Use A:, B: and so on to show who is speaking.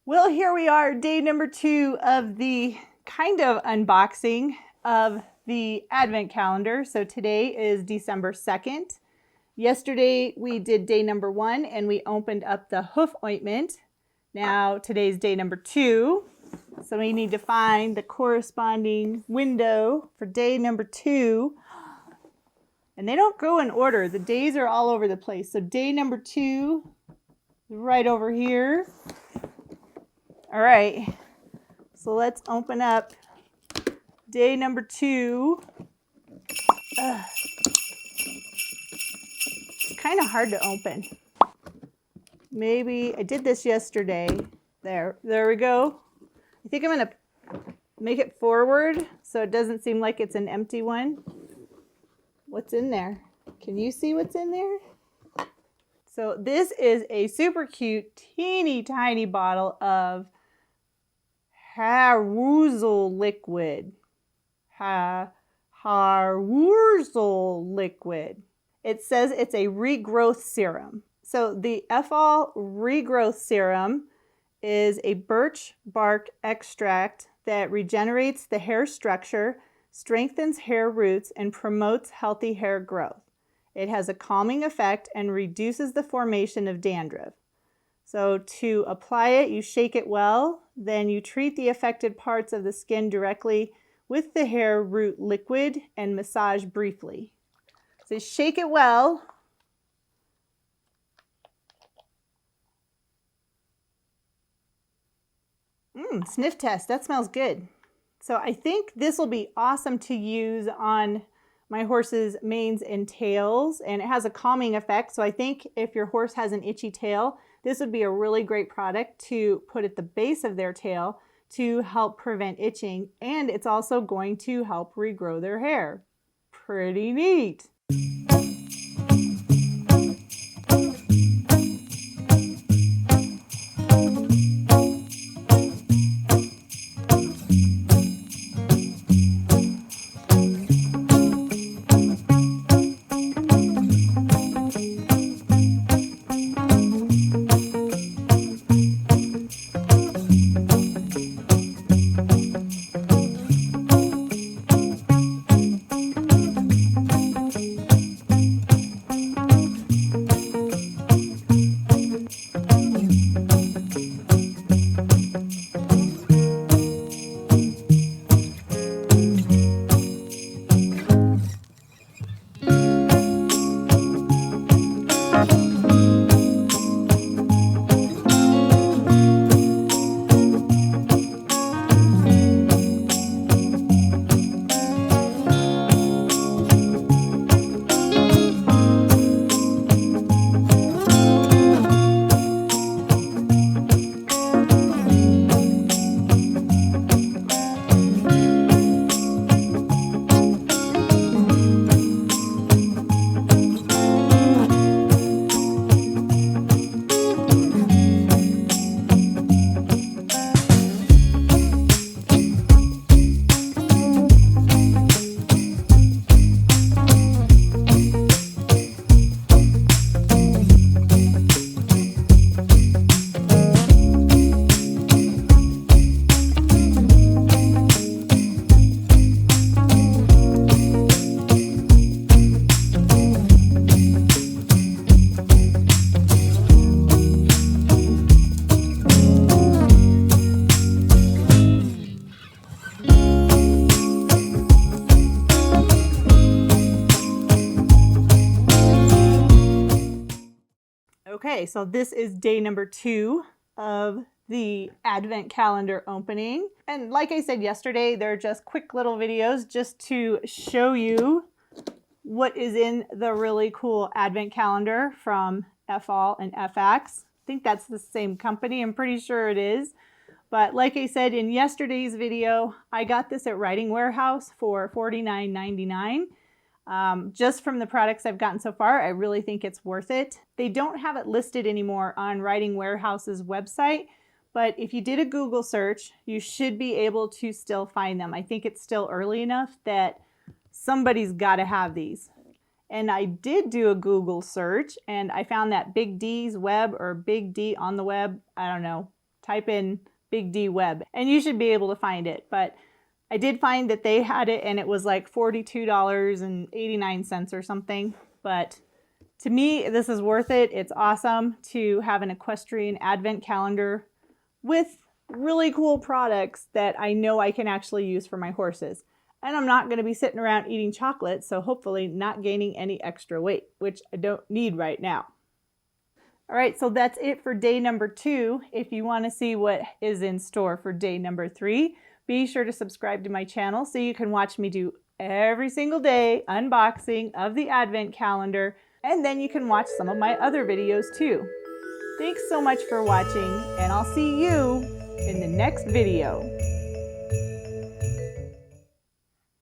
A: Well, here we are, day number 2 of the kind of unboxing of the Advent calendar. So today is December 2nd. Yesterday we did day number 1 and we opened up the hoof ointment. Now today's day number 2. So we need to find the corresponding window for day number 2. And they don't go in order. The days are all over the place. So day number 2 is right over here. All right, so let's open up day number 2. It's kind of hard to open. Maybe I did this yesterday. There we go. I think I'm gonna make it forward so it doesn't seem like it's an empty one. What's in there? Can you see what's in there? So this is a super cute, teeny tiny bottle of Hairwurzel liquid. Hairwurzel liquid. It says it's a regrowth serum. So the Effol regrowth serum is a birch bark extract that regenerates the hair structure, strengthens hair roots, and promotes healthy hair growth. It has a calming effect and reduces the formation of dandruff. So to apply it, you shake it well, then you treat the affected parts of the skin directly with the hair root liquid and massage briefly. So shake it well. Sniff test, that smells good. So I think this will be awesome to use on my horse's manes and tails, and it has a calming effect. So I think if your horse has an itchy tail, this would be a really great product to put at the base of their tail to help prevent itching, and it's also going to help regrow their hair. Pretty neat. Okay, so this is day number 2 of the Advent calendar opening. And like I said yesterday, they're just quick little videos just to show you what is in the really cool Advent calendar from Effol and FX. I think that's the same company, I'm pretty sure it is. But like I said in yesterday's video, I got this at Riding Warehouse for $49.99. Just from the products I've gotten so far, I really think it's worth it. They don't have it listed anymore on Riding Warehouse's website, but if you did a Google search, you should be able to still find them. I think it's still early enough that somebody's got to have these. And I did do a Google search and I found that Big D's Web or Big D on the Web, I don't know, type in Big D Web and you should be able to find it. But I did find that they had it and it was like $42.89 or something. But to me, this is worth it. It's awesome to have an equestrian advent calendar with really cool products that I know I can actually use for my horses. And I'm not going to be sitting around eating chocolate, so hopefully not gaining any extra weight, which I don't need right now. All right, so that's it for day number 2. If you want to see what is in store for day number 3, be sure to subscribe to my channel so you can watch me do every single day unboxing of the advent calendar, and then you can watch some of my other videos too. Thanks so much for watching, and I'll see you in the next video.